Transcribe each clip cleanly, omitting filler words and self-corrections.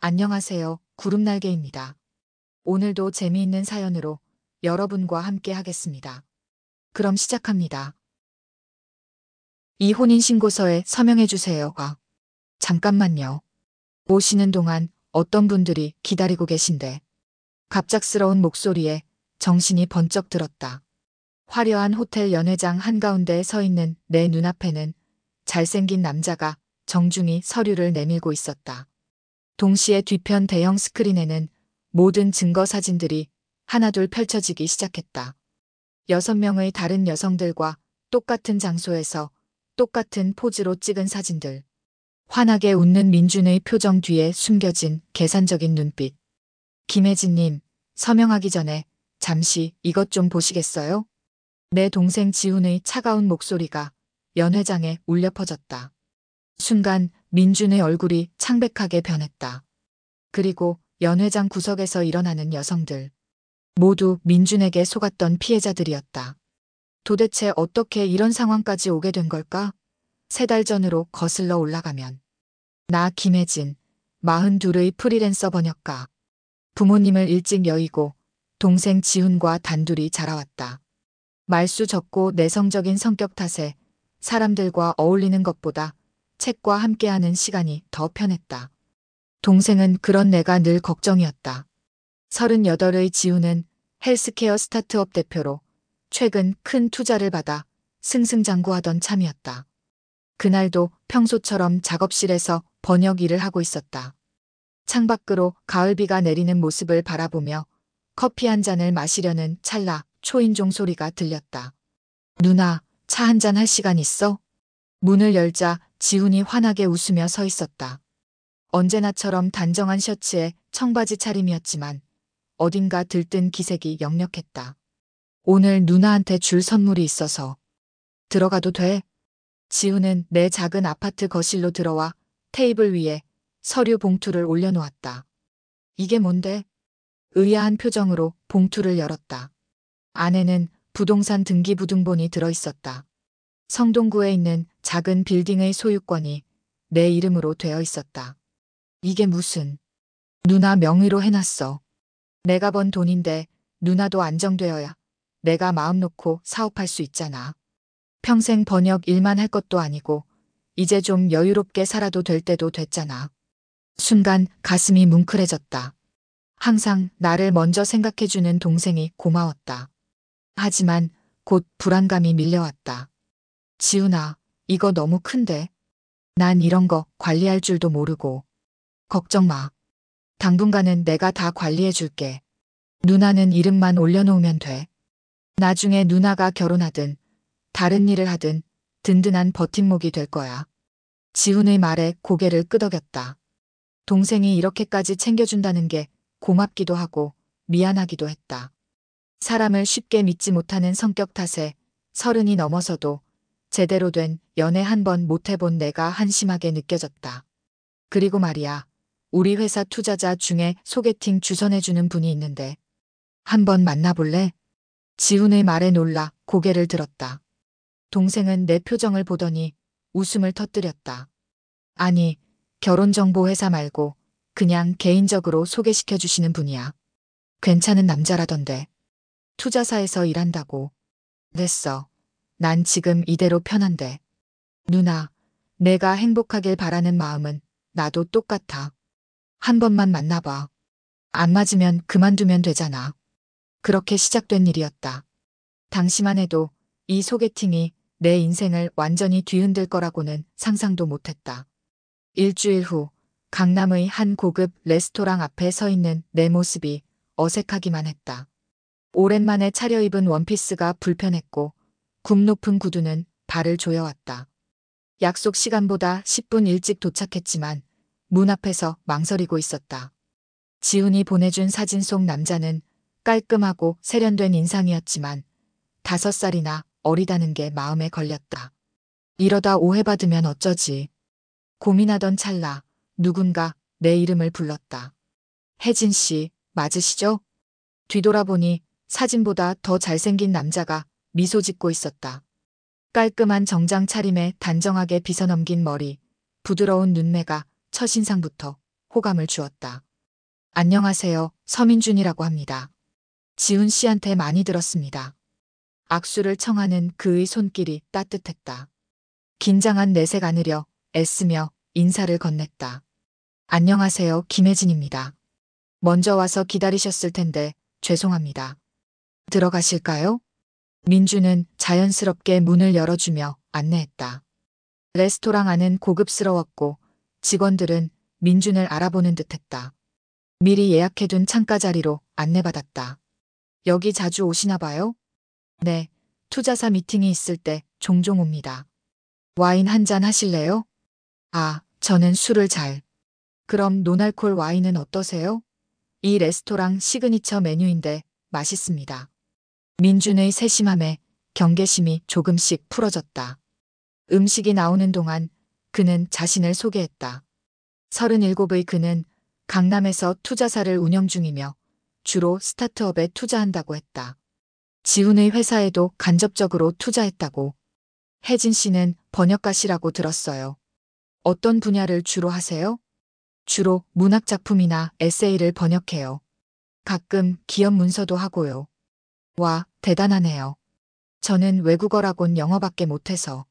안녕하세요. 구름날개입니다. 오늘도 재미있는 사연으로 여러분과 함께 하겠습니다. 그럼 시작합니다. 이 혼인신고서에 서명해주세요. 잠깐만요. 오시는 동안 어떤 분들이 기다리고 계신데. 갑작스러운 목소리에 정신이 번쩍 들었다. 화려한 호텔 연회장 한가운데에 서 있는 내 눈앞에는 잘생긴 남자가 정중히 서류를 내밀고 있었다. 동시에 뒤편 대형 스크린에는 모든 증거 사진들이 하나둘 펼쳐지기 시작했다. 6명의 다른 여성들과 똑같은 장소에서 똑같은 포즈로 찍은 사진들. 환하게 웃는 민준의 표정 뒤에 숨겨진 계산적인 눈빛. 김혜진님, 서명하기 전에 잠시 이것 좀 보시겠어요? 내 동생 지훈의 차가운 목소리가 연회장에 울려 퍼졌다. 순간 민준의 얼굴이 창백하게 변했다. 그리고 연회장 구석에서 일어나는 여성들. 모두 민준에게 속았던 피해자들이었다. 도대체 어떻게 이런 상황까지 오게 된 걸까? 3달 전으로 거슬러 올라가면. 나 김혜진, 42의 프리랜서 번역가. 부모님을 일찍 여의고 동생 지훈과 단둘이 자라왔다. 말수 적고 내성적인 성격 탓에 사람들과 어울리는 것보다 책과 함께하는 시간이 더 편했다. 동생은 그런 내가 늘 걱정이었다. 38의 지훈은 헬스케어 스타트업 대표로 최근 큰 투자를 받아 승승장구하던 참이었다. 그날도 평소처럼 작업실에서 번역 일을 하고 있었다. 창밖으로 가을비가 내리는 모습을 바라보며 커피 한 잔을 마시려는 찰나 초인종 소리가 들렸다. 누나, 차 한 잔 할 시간 있어? 문을 열자 지훈이 환하게 웃으며 서 있었다. 언제나처럼 단정한 셔츠에 청바지 차림이었지만 어딘가 들뜬 기색이 역력했다. 오늘 누나한테 줄 선물이 있어서. 들어가도 돼? 지훈은 내 작은 아파트 거실로 들어와 테이블 위에 서류 봉투를 올려놓았다. 이게 뭔데? 의아한 표정으로 봉투를 열었다. 안에는 부동산 등기부등본이 들어있었다. 성동구에 있는 작은 빌딩의 소유권이 내 이름으로 되어 있었다. 이게 무슨. 누나 명의로 해놨어. 내가 번 돈인데 누나도 안정되어야 내가 마음 놓고 사업할 수 있잖아. 평생 번역 일만 할 것도 아니고 이제 좀 여유롭게 살아도 될 때도 됐잖아. 순간 가슴이 뭉클해졌다. 항상 나를 먼저 생각해주는 동생이 고마웠다. 하지만 곧 불안감이 밀려왔다. 지훈아, 이거 너무 큰데. 난 이런 거 관리할 줄도 모르고. 걱정 마. 당분간은 내가 다 관리해 줄게. 누나는 이름만 올려놓으면 돼. 나중에 누나가 결혼하든 다른 일을 하든 든든한 버팀목이 될 거야. 지훈의 말에 고개를 끄덕였다. 동생이 이렇게까지 챙겨준다는 게 고맙기도 하고 미안하기도 했다. 사람을 쉽게 믿지 못하는 성격 탓에 30이 넘어서도 제대로 된 연애 한 번 못 해본 내가 한심하게 느껴졌다. 그리고 말이야, 우리 회사 투자자 중에 소개팅 주선해주는 분이 있는데 한번 만나볼래? 지훈의 말에 놀라 고개를 들었다. 동생은 내 표정을 보더니 웃음을 터뜨렸다. 아니, 결혼정보회사 말고 그냥 개인적으로 소개시켜주시는 분이야. 괜찮은 남자라던데. 투자사에서 일한다고. 됐어. 난 지금 이대로 편한데. 누나, 내가 행복하길 바라는 마음은 나도 똑같아. 한 번만 만나봐. 안 맞으면 그만두면 되잖아. 그렇게 시작된 일이었다. 당시만 해도 이 소개팅이 내 인생을 완전히 뒤흔들 거라고는 상상도 못했다. 일주일 후 강남의 한 고급 레스토랑 앞에 서 있는 내 모습이 어색하기만 했다. 오랜만에 차려입은 원피스가 불편했고 굽 높은 구두는 발을 조여왔다. 약속 시간보다 10분 일찍 도착했지만 문 앞에서 망설이고 있었다. 지훈이 보내준 사진 속 남자는 깔끔하고 세련된 인상이었지만 5살이나 어리다는 게 마음에 걸렸다. 이러다 오해받으면 어쩌지. 고민하던 찰나 누군가 내 이름을 불렀다. 혜진 씨, 맞으시죠? 뒤돌아보니 사진보다 더 잘생긴 남자가 미소 짓고 있었다. 깔끔한 정장 차림에 단정하게 빗어넘긴 머리, 부드러운 눈매가 첫인상부터 호감을 주었다. 안녕하세요. 서민준이라고 합니다. 지훈 씨한테 많이 들었습니다. 악수를 청하는 그의 손길이 따뜻했다. 긴장한 내색 안으려 애쓰며 인사를 건넸다. 안녕하세요. 김혜진입니다. 먼저 와서 기다리셨을 텐데 죄송합니다. 들어가실까요? 민주는 자연스럽게 문을 열어주며 안내했다. 레스토랑 안은 고급스러웠고 직원들은 민준을 알아보는 듯했다. 미리 예약해둔 창가 자리로 안내받았다. 여기 자주 오시나 봐요? 네, 투자사 미팅이 있을 때 종종 옵니다. 와인 한 잔 하실래요? 아, 저는 술을 잘. 그럼 노날콜 와인은 어떠세요? 이 레스토랑 시그니처 메뉴인데 맛있습니다. 민준의 세심함에 경계심이 조금씩 풀어졌다. 음식이 나오는 동안 그는 자신을 소개했다. 37의 그는 강남에서 투자사를 운영 중이며 주로 스타트업에 투자한다고 했다. 지훈의 회사에도 간접적으로 투자했다고. 혜진 씨는 번역가시라고 들었어요. 어떤 분야를 주로 하세요? 주로 문학작품이나 에세이를 번역해요. 가끔 기업 문서도 하고요. 와, 대단하네요. 저는 외국어라곤 영어밖에 못해서.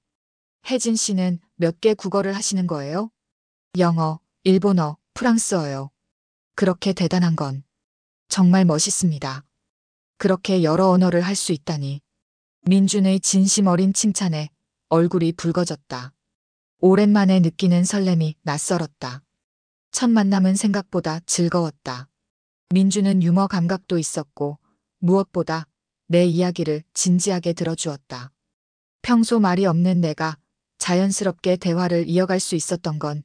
혜진 씨는 몇 개 국어를 하시는 거예요? 영어, 일본어, 프랑스어요. 그렇게 대단한 건 정말 멋있습니다. 그렇게 여러 언어를 할 수 있다니. 민준의 진심 어린 칭찬에 얼굴이 붉어졌다. 오랜만에 느끼는 설렘이 낯설었다. 첫 만남은 생각보다 즐거웠다. 민준은 유머 감각도 있었고 무엇보다 내 이야기를 진지하게 들어주었다. 평소 말이 없는 내가 자연스럽게 대화를 이어갈 수 있었던 건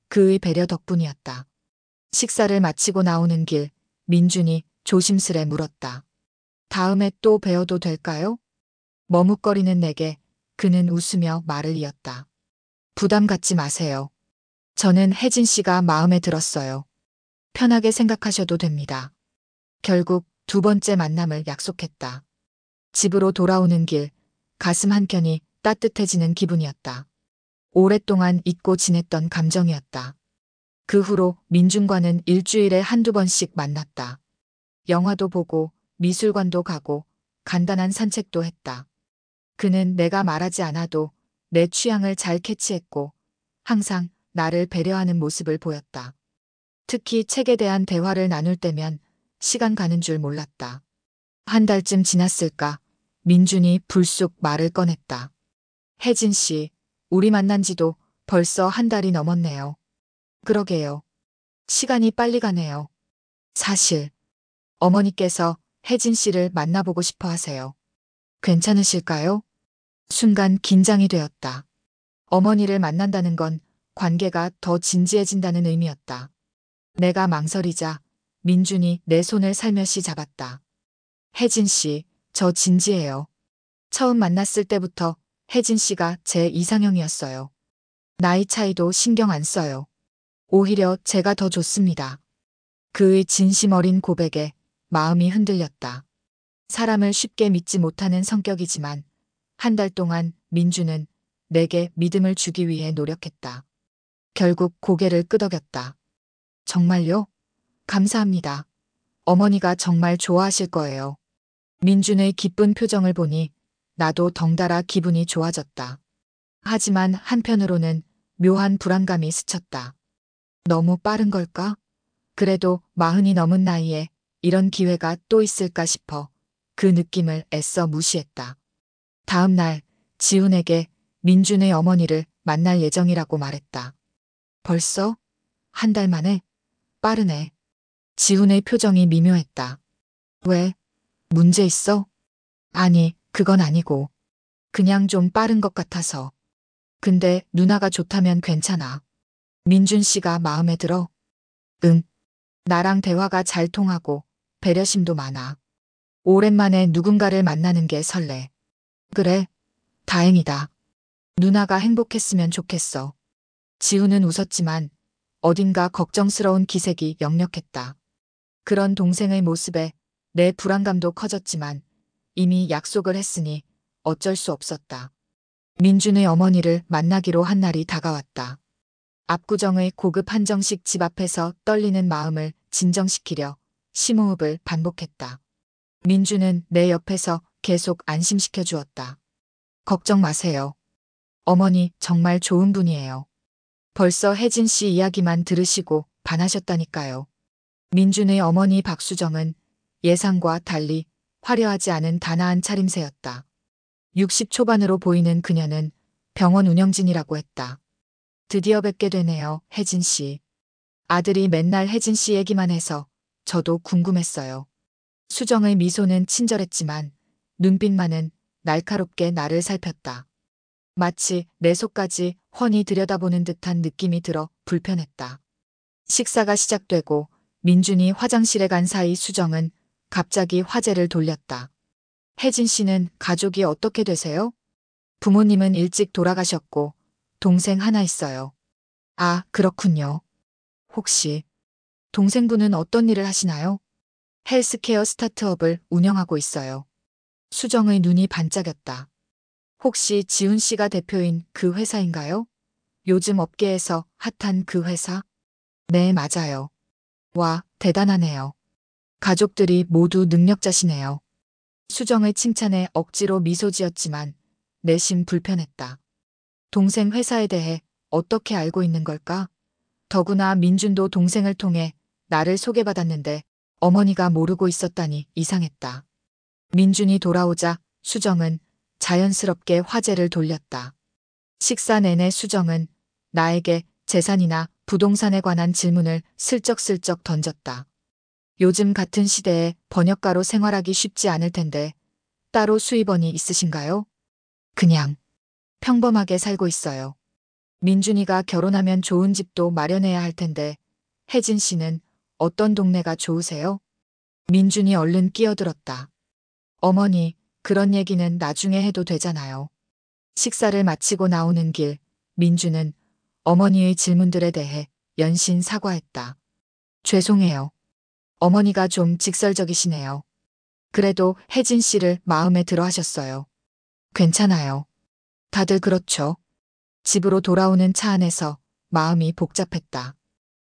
그의 배려 덕분이었다. 식사를 마치고 나오는 길, 민준이 조심스레 물었다. 다음에 또 뵈어도 될까요? 머뭇거리는 내게 그는 웃으며 말을 이었다. 부담 갖지 마세요. 저는 혜진 씨가 마음에 들었어요. 편하게 생각하셔도 됩니다. 결국 두 번째 만남을 약속했다. 집으로 돌아오는 길, 가슴 한켠이 따뜻해지는 기분이었다. 오랫동안 잊고 지냈던 감정이었다. 그 후로 민준과는 일주일에 한두 번씩 만났다. 영화도 보고 미술관도 가고 간단한 산책도 했다. 그는 내가 말하지 않아도 내 취향을 잘 캐치했고 항상 나를 배려하는 모습을 보였다. 특히 책에 대한 대화를 나눌 때면 시간 가는 줄 몰랐다. 한 달쯤 지났을까 민준이 불쑥 말을 꺼냈다. 혜진 씨, 우리 만난 지도 벌써 한 달이 넘었네요. 그러게요. 시간이 빨리 가네요. 사실 어머니께서 혜진 씨를 만나보고 싶어 하세요. 괜찮으실까요? 순간 긴장이 되었다. 어머니를 만난다는 건 관계가 더 진지해진다는 의미였다. 내가 망설이자 민준이 내 손을 살며시 잡았다. 혜진 씨, 저 진지해요. 처음 만났을 때부터 혜진 씨가 제 이상형이었어요. 나이 차이도 신경 안 써요. 오히려 제가 더 좋습니다. 그의 진심 어린 고백에 마음이 흔들렸다. 사람을 쉽게 믿지 못하는 성격이지만 한 달 동안 민주는 내게 믿음을 주기 위해 노력했다. 결국 고개를 끄덕였다. 정말요? 감사합니다. 어머니가 정말 좋아하실 거예요. 민준의 기쁜 표정을 보니 나도 덩달아 기분이 좋아졌다. 하지만 한편으로는 묘한 불안감이 스쳤다. 너무 빠른 걸까? 그래도 40이 넘은 나이에 이런 기회가 또 있을까 싶어 그 느낌을 애써 무시했다. 다음 날 지훈에게 민준의 어머니를 만날 예정이라고 말했다. 벌써? 한 달 만에? 빠르네. 지훈의 표정이 미묘했다. 왜? 문제 있어? 아니, 그건 아니고. 그냥 좀 빠른 것 같아서. 근데 누나가 좋다면 괜찮아. 민준 씨가 마음에 들어? 응. 나랑 대화가 잘 통하고 배려심도 많아. 오랜만에 누군가를 만나는 게 설레. 그래, 다행이다. 누나가 행복했으면 좋겠어. 지훈은 웃었지만 어딘가 걱정스러운 기색이 역력했다. 그런 동생의 모습에 내 불안감도 커졌지만 이미 약속을 했으니 어쩔 수 없었다. 민준의 어머니를 만나기로 한 날이 다가왔다. 압구정의 고급 한정식 집 앞에서 떨리는 마음을 진정시키려 심호흡을 반복했다. 민주는 내 옆에서 계속 안심시켜 주었다. 걱정 마세요. 어머니 정말 좋은 분이에요. 벌써 혜진 씨 이야기만 들으시고 반하셨다니까요. 민준의 어머니 박수정은 예상과 달리 화려하지 않은 단아한 차림새였다. 60 초반으로 보이는 그녀는 병원 운영진이라고 했다. 드디어 뵙게 되네요, 혜진 씨. 아들이 맨날 혜진 씨 얘기만 해서 저도 궁금했어요. 수정의 미소는 친절했지만 눈빛만은 날카롭게 나를 살폈다. 마치 내 속까지 훤히 들여다보는 듯한 느낌이 들어 불편했다. 식사가 시작되고 민준이 화장실에 간 사이 수정은 갑자기 화제를 돌렸다. 혜진 씨는 가족이 어떻게 되세요? 부모님은 일찍 돌아가셨고 동생 하나 있어요. 아, 그렇군요. 혹시 동생분은 어떤 일을 하시나요? 헬스케어 스타트업을 운영하고 있어요. 수정의 눈이 반짝였다. 혹시 지훈 씨가 대표인 그 회사인가요? 요즘 업계에서 핫한 그 회사? 네, 맞아요. 와, 대단하네요. 가족들이 모두 능력자시네요. 수정의 칭찬에 억지로 미소 지었지만 내심 불편했다. 동생 회사에 대해 어떻게 알고 있는 걸까? 더구나 민준도 동생을 통해 나를 소개받았는데 어머니가 모르고 있었다니 이상했다. 민준이 돌아오자 수정은 자연스럽게 화제를 돌렸다. 식사 내내 수정은 나에게 재산이나 부동산에 관한 질문을 슬쩍슬쩍 던졌다. 요즘 같은 시대에 번역가로 생활하기 쉽지 않을 텐데 따로 수입원이 있으신가요? 그냥 평범하게 살고 있어요. 민준이가 결혼하면 좋은 집도 마련해야 할 텐데 혜진 씨는 어떤 동네가 좋으세요? 민준이 얼른 끼어들었다. 어머니, 그런 얘기는 나중에 해도 되잖아요. 식사를 마치고 나오는 길, 민준은 어머니의 질문들에 대해 연신 사과했다. 죄송해요. 어머니가 좀 직설적이시네요. 그래도 혜진 씨를 마음에 들어 하셨어요. 괜찮아요. 다들 그렇죠. 집으로 돌아오는 차 안에서 마음이 복잡했다.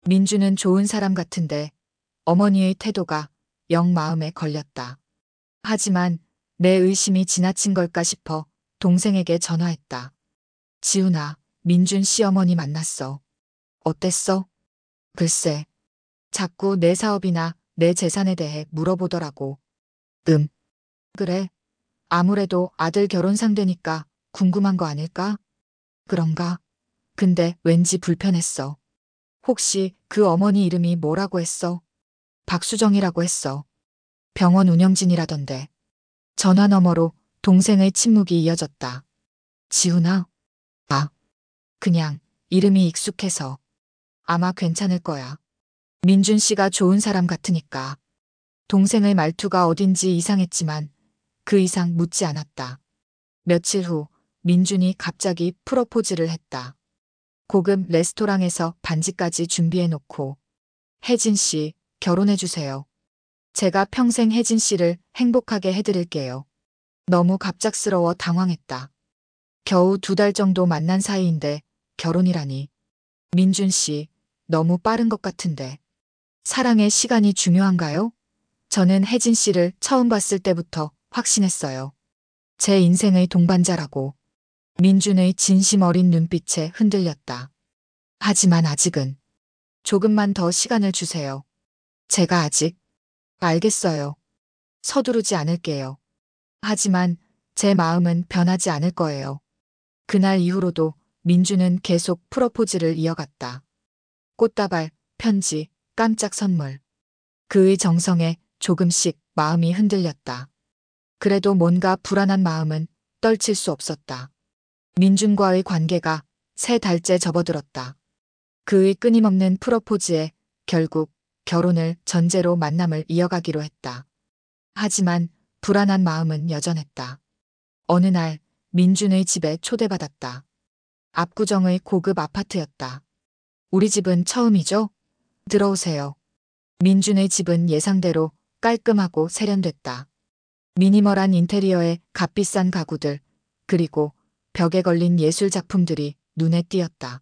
민주는 좋은 사람 같은데 어머니의 태도가 영 마음에 걸렸다. 하지만 내 의심이 지나친 걸까 싶어 동생에게 전화했다. 지훈아, 민준 시어머니 만났어. 어땠어? 글쎄, 자꾸 내 사업이나 내 재산에 대해 물어보더라고. 그래. 아무래도 아들 결혼 상대니까 궁금한 거 아닐까? 그런가? 근데 왠지 불편했어. 혹시 그 어머니 이름이 뭐라고 했어? 박수정이라고 했어. 병원 운영진이라던데. 전화 너머로 동생의 침묵이 이어졌다. 지훈아? 아, 그냥 이름이 익숙해서. 아마 괜찮을 거야. 민준 씨가 좋은 사람 같으니까. 동생의 말투가 어딘지 이상했지만 그 이상 묻지 않았다. 며칠 후 민준이 갑자기 프로포즈를 했다. 고급 레스토랑에서 반지까지 준비해 놓고 혜진 씨, 결혼해 주세요. 제가 평생 혜진 씨를 행복하게 해드릴게요. 너무 갑작스러워 당황했다. 겨우 2달 정도 만난 사이인데 결혼이라니. 민준 씨, 너무 빠른 것 같은데. 사랑의 시간이 중요한가요? 저는 혜진 씨를 처음 봤을 때부터 확신했어요. 제 인생의 동반자라고. 민준의 진심 어린 눈빛에 흔들렸다. 하지만 아직은 조금만 더 시간을 주세요. 제가 아직 알겠어요. 서두르지 않을게요. 하지만 제 마음은 변하지 않을 거예요. 그날 이후로도 민준은 계속 프로포즈를 이어갔다. 꽃다발, 편지, 깜짝 선물. 그의 정성에 조금씩 마음이 흔들렸다. 그래도 뭔가 불안한 마음은 떨칠 수 없었다. 민준과의 관계가 3달째 접어들었다. 그의 끊임없는 프로포즈에 결국 결혼을 전제로 만남을 이어가기로 했다. 하지만 불안한 마음은 여전했다. 어느 날 민준의 집에 초대받았다. 압구정의 고급 아파트였다. 우리 집은 처음이죠? 들어오세요. 민준의 집은 예상대로 깔끔하고 세련됐다. 미니멀한 인테리어에 값비싼 가구들, 그리고 벽에 걸린 예술 작품들이 눈에 띄었다.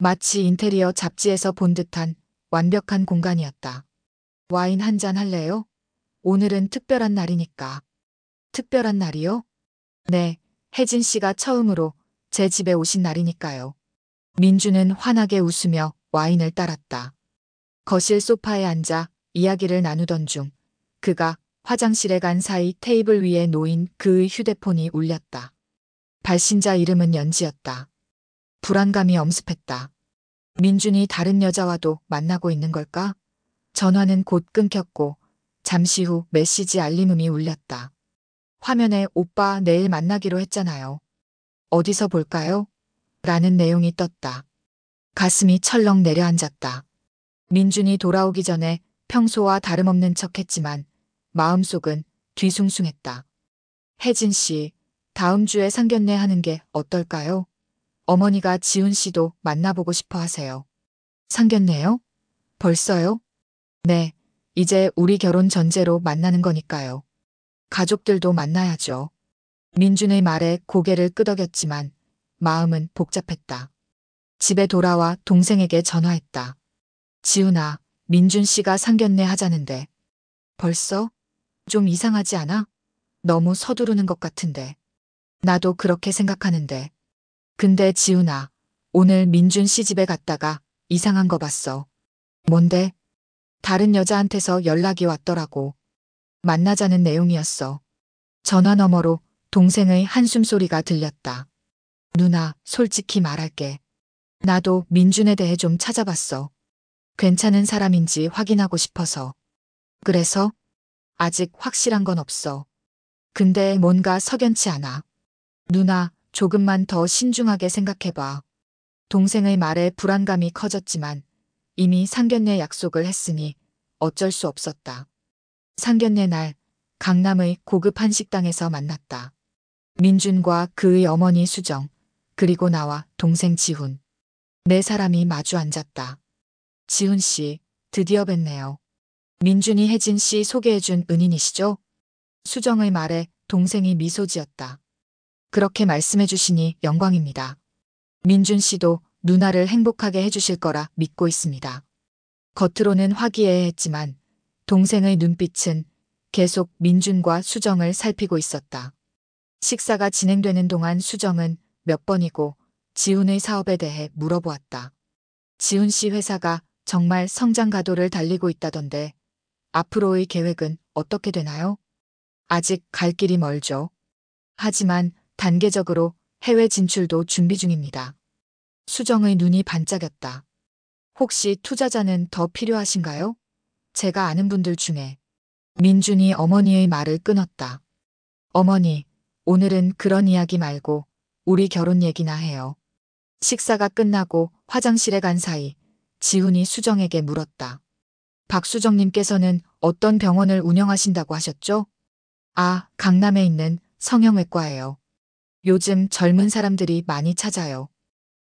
마치 인테리어 잡지에서 본 듯한 완벽한 공간이었다. 와인 한 잔 할래요? 오늘은 특별한 날이니까. 특별한 날이요? 네, 혜진 씨가 처음으로 제 집에 오신 날이니까요. 민주는 환하게 웃으며 와인을 따랐다. 거실 소파에 앉아 이야기를 나누던 중 그가 화장실에 간 사이 테이블 위에 놓인 그의 휴대폰이 울렸다. 발신자 이름은 연지였다. 불안감이 엄습했다. 민준이 다른 여자와도 만나고 있는 걸까? 전화는 곧 끊겼고 잠시 후 메시지 알림음이 울렸다. 화면에 오빠 내일 만나기로 했잖아요. 어디서 볼까요? 라는 내용이 떴다. 가슴이 철렁 내려앉았다. 민준이 돌아오기 전에 평소와 다름없는 척했지만 마음속은 뒤숭숭했다. 혜진 씨, 다음 주에 상견례 하는 게 어떨까요? 어머니가 지훈 씨도 만나보고 싶어 하세요. 상견례요? 벌써요? 네, 이제 우리 결혼 전제로 만나는 거니까요. 가족들도 만나야죠. 민준의 말에 고개를 끄덕였지만 마음은 복잡했다. 집에 돌아와 동생에게 전화했다. 지훈아, 민준 씨가 상견례 하자는데. 벌써? 좀 이상하지 않아? 너무 서두르는 것 같은데. 나도 그렇게 생각하는데. 근데 지훈아, 오늘 민준 씨 집에 갔다가 이상한 거 봤어. 뭔데? 다른 여자한테서 연락이 왔더라고. 만나자는 내용이었어. 전화 너머로 동생의 한숨 소리가 들렸다. 누나, 솔직히 말할게. 나도 민준에 대해 좀 찾아봤어. 괜찮은 사람인지 확인하고 싶어서. 그래서? 아직 확실한 건 없어. 근데 뭔가 석연치 않아. 누나, 조금만 더 신중하게 생각해봐. 동생의 말에 불안감이 커졌지만 이미 상견례 약속을 했으니 어쩔 수 없었다. 상견례 날 강남의 고급 한식당에서 만났다. 민준과 그의 어머니 수정, 그리고 나와 동생 지훈. 네 사람이 마주 앉았다. 지훈 씨, 드디어 뵙네요. 민준이 혜진 씨 소개해준 은인이시죠? 수정의 말에 동생이 미소 지었다. 그렇게 말씀해 주시니 영광입니다. 민준 씨도 누나를 행복하게 해주실 거라 믿고 있습니다. 겉으로는 화기애애했지만 동생의 눈빛은 계속 민준과 수정을 살피고 있었다. 식사가 진행되는 동안 수정은 몇 번이고 지훈의 사업에 대해 물어보았다. 지훈 씨 회사가 정말 성장 가도를 달리고 있다던데 앞으로의 계획은 어떻게 되나요? 아직 갈 길이 멀죠. 하지만 단계적으로 해외 진출도 준비 중입니다. 수정의 눈이 반짝였다. 혹시 투자자는 더 필요하신가요? 제가 아는 분들 중에. 민준이 어머니의 말을 끊었다. 어머니, 오늘은 그런 이야기 말고 우리 결혼 얘기나 해요. 식사가 끝나고 화장실에 간 사이 지훈이 수정에게 물었다. 박수정님께서는 어떤 병원을 운영하신다고 하셨죠? 아, 강남에 있는 성형외과예요. 요즘 젊은 사람들이 많이 찾아요.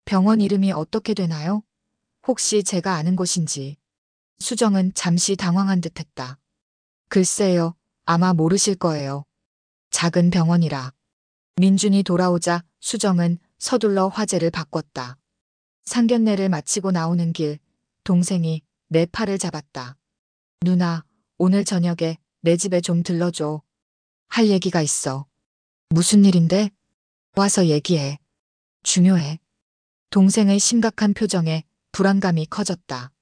병원 이름이 어떻게 되나요? 혹시 제가 아는 곳인지. 수정은 잠시 당황한 듯했다. 글쎄요, 아마 모르실 거예요. 작은 병원이라. 민준이 돌아오자 수정은 서둘러 화제를 바꿨다. 상견례를 마치고 나오는 길, 동생이 내 팔을 잡았다. 누나, 오늘 저녁에 내 집에 좀 들러줘. 할 얘기가 있어. 무슨 일인데? 와서 얘기해. 중요해. 동생의 심각한 표정에 불안감이 커졌다.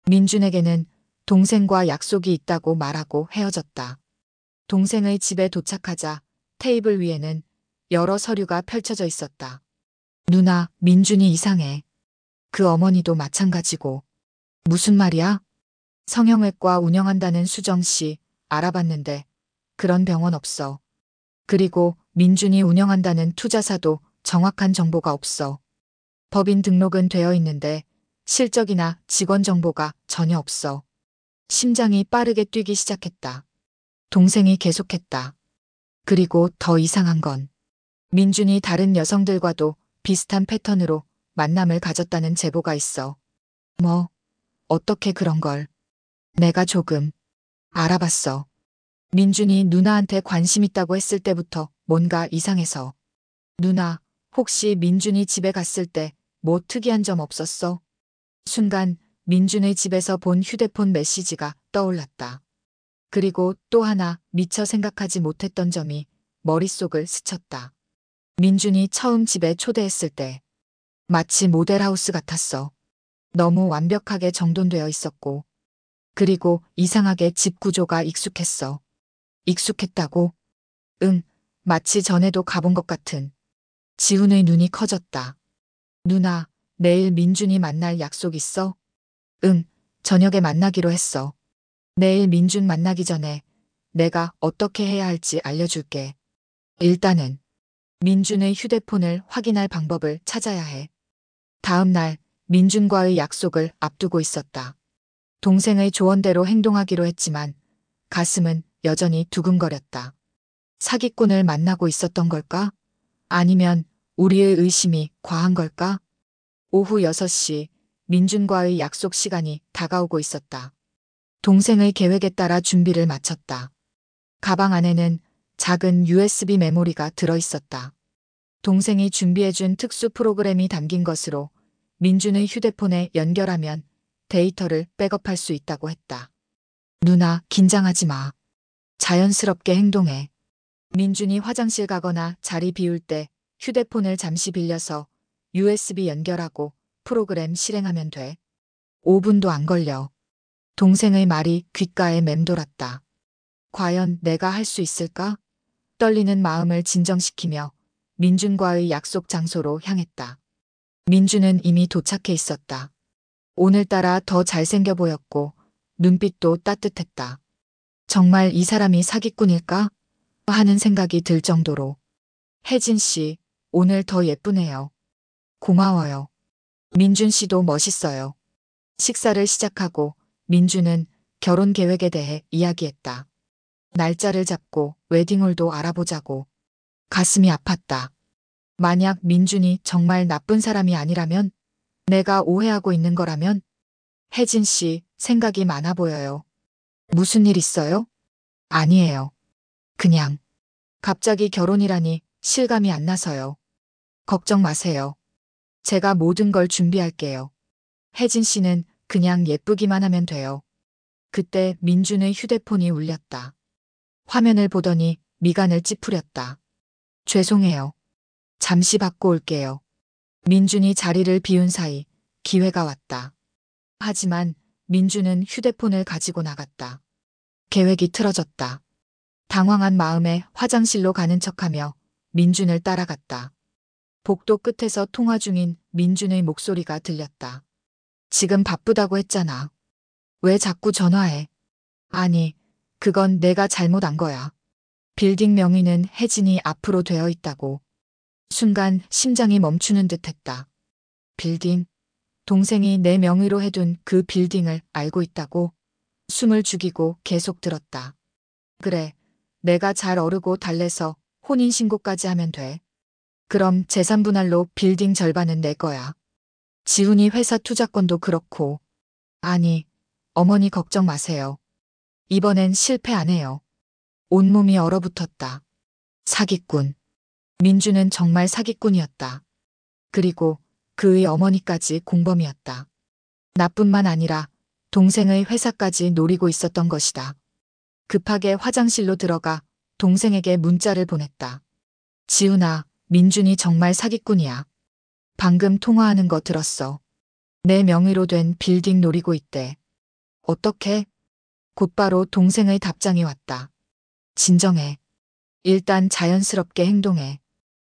민준에게는 동생과 약속이 있다고 말하고 헤어졌다. 동생의 집에 도착하자 테이블 위에는 여러 서류가 펼쳐져 있었다. 누나, 민준이 이상해. 그 어머니도 마찬가지고. 무슨 말이야? 성형외과 운영한다는 수정 씨 알아봤는데 그런 병원 없어. 그리고 민준이 운영한다는 투자사도 정확한 정보가 없어. 법인 등록은 되어 있는데 실적이나 직원 정보가 전혀 없어. 심장이 빠르게 뛰기 시작했다. 동생이 계속했다. 그리고 더 이상한 건 민준이 다른 여성들과도 비슷한 패턴으로 만남을 가졌다는 제보가 있어. 뭐, 어떻게 그런 걸. 내가 조금 알아봤어. 민준이 누나한테 관심 있다고 했을 때부터 뭔가 이상해서. 누나, 혹시 민준이 집에 갔을 때 뭐 특이한 점 없었어? 순간 민준의 집에서 본 휴대폰 메시지가 떠올랐다. 그리고 또 하나 미처 생각하지 못했던 점이 머릿속을 스쳤다. 민준이 처음 집에 초대했을 때 마치 모델하우스 같았어. 너무 완벽하게 정돈되어 있었고, 그리고 이상하게 집 구조가 익숙했어. 익숙했다고? 응, 마치 전에도 가본 것 같은. 지훈의 눈이 커졌다. 누나, 내일 민준이 만날 약속 있어? 응, 저녁에 만나기로 했어. 내일 민준 만나기 전에 내가 어떻게 해야 할지 알려줄게. 일단은 민준의 휴대폰을 확인할 방법을 찾아야 해. 다음 날 민준과의 약속을 앞두고 있었다. 동생의 조언대로 행동하기로 했지만 가슴은 여전히 두근거렸다. 사기꾼을 만나고 있었던 걸까? 아니면 우리의 의심이 과한 걸까? 오후 6시 민준과의 약속 시간이 다가오고 있었다. 동생의 계획에 따라 준비를 마쳤다. 가방 안에는 작은 USB 메모리가 들어있었다. 동생이 준비해준 특수 프로그램이 담긴 것으로 민준의 휴대폰에 연결하면 데이터를 백업할 수 있다고 했다. 누나, 긴장하지 마. 자연스럽게 행동해. 민준이 화장실 가거나 자리 비울 때 휴대폰을 잠시 빌려서 USB 연결하고 프로그램 실행하면 돼. 5분도 안 걸려. 동생의 말이 귓가에 맴돌았다. 과연 내가 할 수 있을까? 떨리는 마음을 진정시키며 민준과의 약속 장소로 향했다. 민준은 이미 도착해 있었다. 오늘따라 더 잘생겨 보였고 눈빛도 따뜻했다. 정말 이 사람이 사기꾼일까? 하는 생각이 들 정도로. 혜진 씨, 오늘 더 예쁘네요. 고마워요. 민준 씨도 멋있어요. 식사를 시작하고 민준은 결혼 계획에 대해 이야기했다. 날짜를 잡고 웨딩홀도 알아보자고. 가슴이 아팠다. 만약 민준이 정말 나쁜 사람이 아니라면, 내가 오해하고 있는 거라면, 혜진 씨 생각이 많아 보여요. 무슨 일 있어요? 아니에요. 그냥 갑자기 결혼이라니 실감이 안 나서요. 걱정 마세요. 제가 모든 걸 준비할게요. 혜진 씨는 그냥 예쁘기만 하면 돼요. 그때 민준의 휴대폰이 울렸다. 화면을 보더니 미간을 찌푸렸다. 죄송해요. 잠시 받고 올게요. 민준이 자리를 비운 사이 기회가 왔다. 하지만 민준은 휴대폰을 가지고 나갔다. 계획이 틀어졌다. 당황한 마음에 화장실로 가는 척하며 민준을 따라갔다. 복도 끝에서 통화 중인 민준의 목소리가 들렸다. 지금 바쁘다고 했잖아. 왜 자꾸 전화해? 아니, 그건 내가 잘못한 거야. 빌딩 명의는 혜진이 앞으로 되어 있다고. 순간 심장이 멈추는 듯 했다. 빌딩? 동생이 내 명의로 해둔 그 빌딩을 알고 있다고? 숨을 죽이고 계속 들었다. 그래, 내가 잘 어르고 달래서 혼인신고까지 하면 돼. 그럼 재산 분할로 빌딩 절반은 내 거야. 지훈이 회사 투자권도 그렇고. 아니, 어머니 걱정 마세요. 이번엔 실패 안 해요. 온몸이 얼어붙었다. 사기꾼. 민주는 정말 사기꾼이었다. 그리고 그의 어머니까지 공범이었다. 나뿐만 아니라 동생의 회사까지 노리고 있었던 것이다. 급하게 화장실로 들어가 동생에게 문자를 보냈다. 지훈아, 민준이 정말 사기꾼이야. 방금 통화하는 거 들었어. 내 명의로 된 빌딩 노리고 있대. 어떻게? 곧바로 동생의 답장이 왔다. 진정해. 일단 자연스럽게 행동해.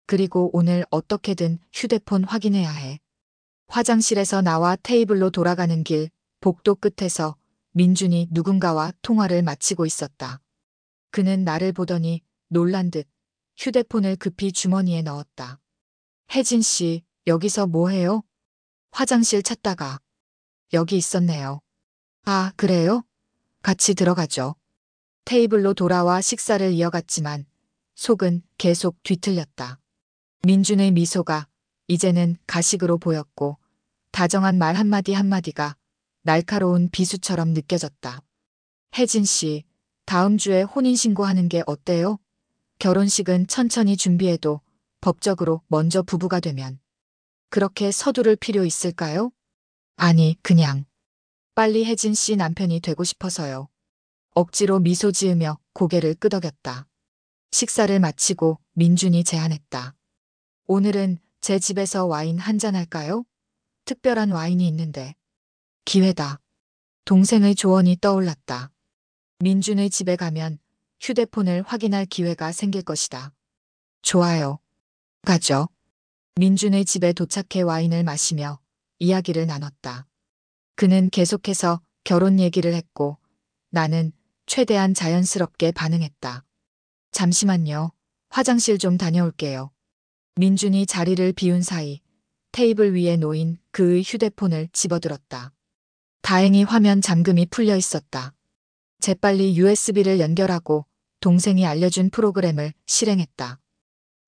그리고 오늘 어떻게든 휴대폰 확인해야 해. 화장실에서 나와 테이블로 돌아가는 길, 복도 끝에서 민준이 누군가와 통화를 마치고 있었다. 그는 나를 보더니 놀란 듯 휴대폰을 급히 주머니에 넣었다. 혜진 씨, 여기서 뭐 해요? 화장실 찾다가. 여기 있었네요. 아, 그래요? 같이 들어가죠. 테이블로 돌아와 식사를 이어갔지만 속은 계속 뒤틀렸다. 민준의 미소가 이제는 가식으로 보였고 다정한 말 한마디 한마디가 날카로운 비수처럼 느껴졌다. 혜진 씨, 다음 주에 혼인신고하는 게 어때요? 결혼식은 천천히 준비해도 법적으로 먼저 부부가 되면 그렇게 서두를 필요 있을까요? 아니, 그냥 빨리 혜진 씨 남편이 되고 싶어서요. 억지로 미소 지으며 고개를 끄덕였다. 식사를 마치고 민준이 제안했다. 오늘은 제 집에서 와인 한잔 할까요? 특별한 와인이 있는데. 기회다. 동생의 조언이 떠올랐다. 민준의 집에 가면 휴대폰을 확인할 기회가 생길 것이다. 좋아요. 가죠. 민준의 집에 도착해 와인을 마시며 이야기를 나눴다. 그는 계속해서 결혼 얘기를 했고 나는 최대한 자연스럽게 반응했다. 잠시만요. 화장실 좀 다녀올게요. 민준이 자리를 비운 사이 테이블 위에 놓인 그의 휴대폰을 집어들었다. 다행히 화면 잠금이 풀려 있었다. 재빨리 USB를 연결하고 동생이 알려준 프로그램을 실행했다.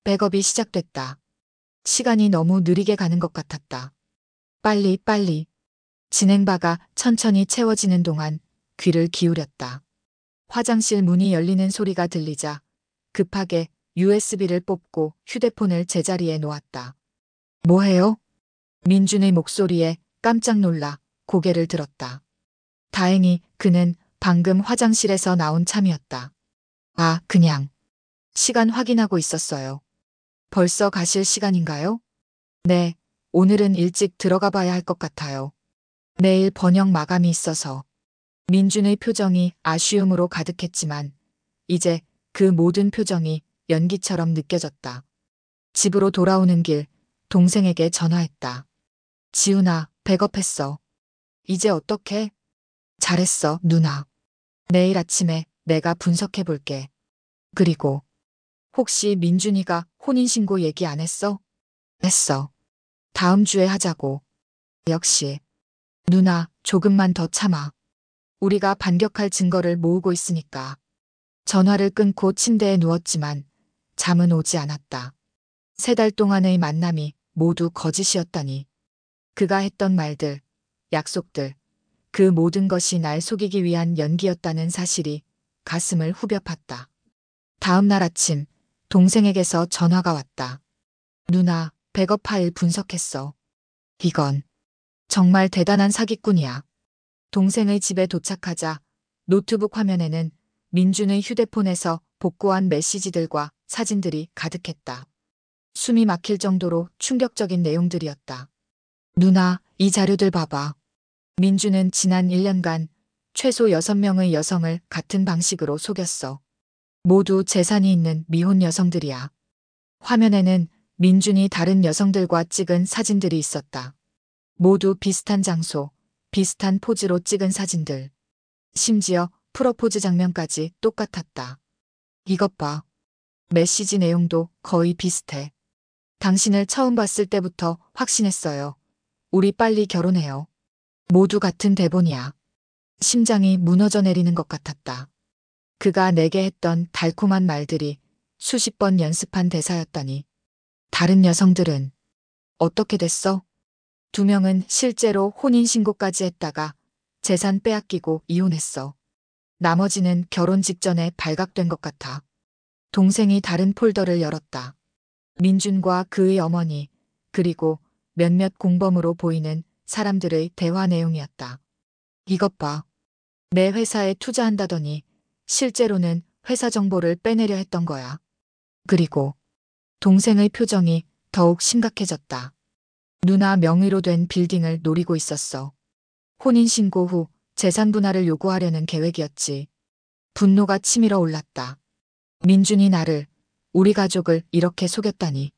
백업이 시작됐다. 시간이 너무 느리게 가는 것 같았다. 빨리. 진행바가 천천히 채워지는 동안 귀를 기울였다. 화장실 문이 열리는 소리가 들리자 급하게 USB를 뽑고 휴대폰을 제자리에 놓았다. 뭐해요? 민준의 목소리에 깜짝 놀라 고개를 들었다. 다행히 그는 방금 화장실에서 나온 참이었다. 아, 그냥 시간 확인하고 있었어요. 벌써 가실 시간인가요? 네, 오늘은 일찍 들어가 봐야 할 것 같아요. 내일 번역 마감이 있어서. 민준의 표정이 아쉬움으로 가득했지만 이제 그 모든 표정이 연기처럼 느껴졌다. 집으로 돌아오는 길 동생에게 전화했다. 지훈아, 백업했어. 이제 어떡해? 잘했어, 누나. 내일 아침에 내가 분석해 볼게. 그리고 혹시 민준이가 혼인신고 얘기 안 했어? 했어. 다음 주에 하자고. 역시. 누나, 조금만 더 참아. 우리가 반격할 증거를 모으고 있으니까. 전화를 끊고 침대에 누웠지만 잠은 오지 않았다. 3달 동안의 만남이 모두 거짓이었다니. 그가 했던 말들, 약속들, 그 모든 것이 날 속이기 위한 연기였다는 사실이 가슴을 후벼 팠다. 다음 날 아침 동생에게서 전화가 왔다. 누나, 백업 파일 분석했어. 이건 정말 대단한 사기꾼이야. 동생의 집에 도착하자 노트북 화면에는 민준의 휴대폰에서 복구한 메시지들과 사진들이 가득했다. 숨이 막힐 정도로 충격적인 내용들이었다. 누나, 이 자료들 봐봐. 민준은 지난 1년간 최소 6명의 여성을 같은 방식으로 속였어. 모두 재산이 있는 미혼 여성들이야. 화면에는 민준이 다른 여성들과 찍은 사진들이 있었다. 모두 비슷한 장소, 비슷한 포즈로 찍은 사진들. 심지어 프로포즈 장면까지 똑같았다. 이것 봐. 메시지 내용도 거의 비슷해. 당신을 처음 봤을 때부터 확신했어요. 우리 빨리 결혼해요. 모두 같은 대본이야. 심장이 무너져 내리는 것 같았다. 그가 내게 했던 달콤한 말들이 수십 번 연습한 대사였다니. 다른 여성들은 어떻게 됐어? 2명은 실제로 혼인신고까지 했다가 재산 빼앗기고 이혼했어. 나머지는 결혼 직전에 발각된 것 같아. 동생이 다른 폴더를 열었다. 민준과 그의 어머니, 그리고 몇몇 공범으로 보이는 사람들의 대화 내용이었다. 이것 봐. 내 회사에 투자한다더니 실제로는 회사 정보를 빼내려 했던 거야. 그리고 동생의 표정이 더욱 심각해졌다. 누나 명의로 된 빌딩을 노리고 있었어. 혼인신고 후 재산 분할을 요구하려는 계획이었지. 분노가 치밀어 올랐다. 민준이 나를, 우리 가족을 이렇게 속였다니.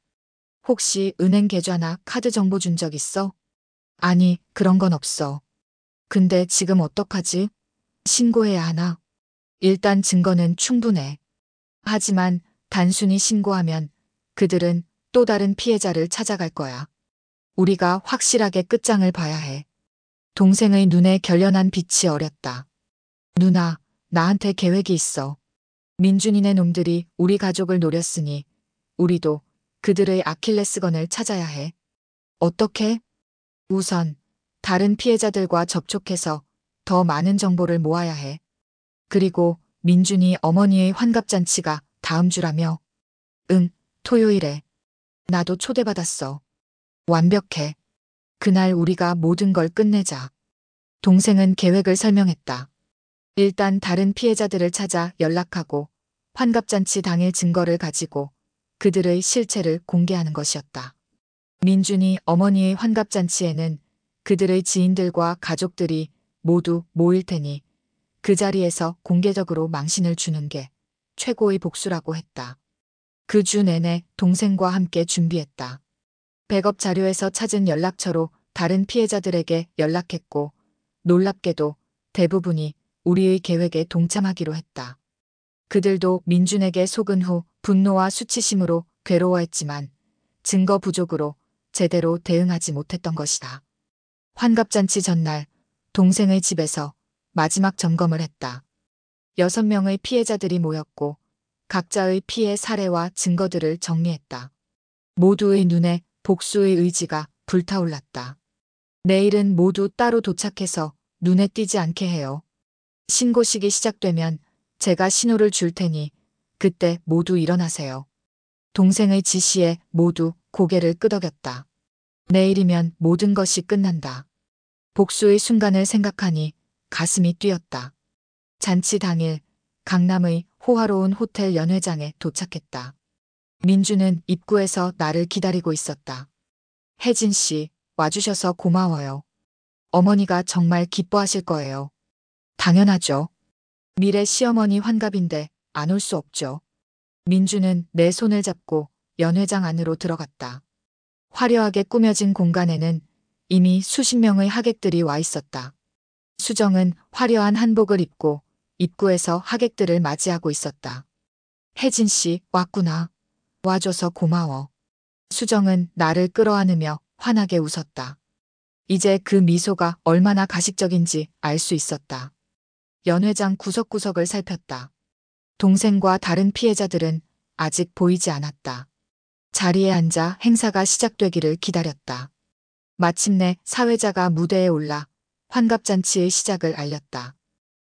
혹시 은행 계좌나 카드 정보 준 적 있어? 아니, 그런 건 없어. 근데 지금 어떡하지? 신고해야 하나? 일단 증거는 충분해. 하지만 단순히 신고하면 그들은 또 다른 피해자를 찾아갈 거야. 우리가 확실하게 끝장을 봐야 해. 동생의 눈에 결연한 빛이 어렸다. 누나, 나한테 계획이 있어. 민준이네 놈들이 우리 가족을 노렸으니 우리도 그들의 아킬레스건을 찾아야 해. 어떻게? 우선 다른 피해자들과 접촉해서 더 많은 정보를 모아야 해. 그리고 민준이 어머니의 환갑잔치가 다음 주라며. 응, 토요일에. 나도 초대받았어. 완벽해. 그날 우리가 모든 걸 끝내자. 동생은 계획을 설명했다. 일단 다른 피해자들을 찾아 연락하고 환갑잔치 당일 증거를 가지고 그들의 실체를 공개하는 것이었다. 민준이 어머니의 환갑잔치에는 그들의 지인들과 가족들이 모두 모일 테니 그 자리에서 공개적으로 망신을 주는 게 최고의 복수라고 했다. 그 주 내내 동생과 함께 준비했다. 백업 자료에서 찾은 연락처로 다른 피해자들에게 연락했고 놀랍게도 대부분이 우리의 계획에 동참하기로 했다. 그들도 민준에게 속은 후 분노와 수치심으로 괴로워했지만 증거 부족으로 제대로 대응하지 못했던 것이다. 환갑잔치 전날 동생의 집에서 마지막 점검을 했다. 6명의 피해자들이 모였고 각자의 피해 사례와 증거들을 정리했다. 모두의 눈에 복수의 의지가 불타올랐다. 내일은 모두 따로 도착해서 눈에 띄지 않게 해요. 신고식이 시작되면 제가 신호를 줄 테니 그때 모두 일어나세요. 동생의 지시에 모두 고개를 끄덕였다. 내일이면 모든 것이 끝난다. 복수의 순간을 생각하니 가슴이 뛰었다. 잔치 당일 강남의 호화로운 호텔 연회장에 도착했다. 민주는 입구에서 나를 기다리고 있었다. 혜진 씨, 와주셔서 고마워요. 어머니가 정말 기뻐하실 거예요. 당연하죠. 미래 시어머니 환갑인데 안 올 수 없죠. 민주는 내 손을 잡고 연회장 안으로 들어갔다. 화려하게 꾸며진 공간에는 이미 수십 명의 하객들이 와 있었다. 수정은 화려한 한복을 입고 입구에서 하객들을 맞이하고 있었다. 혜진 씨, 왔구나. 와줘서 고마워. 수정은 나를 끌어안으며 환하게 웃었다. 이제 그 미소가 얼마나 가식적인지 알 수 있었다. 연회장 구석구석을 살폈다. 동생과 다른 피해자들은 아직 보이지 않았다. 자리에 앉아 행사가 시작되기를 기다렸다. 마침내 사회자가 무대에 올라 환갑잔치의 시작을 알렸다.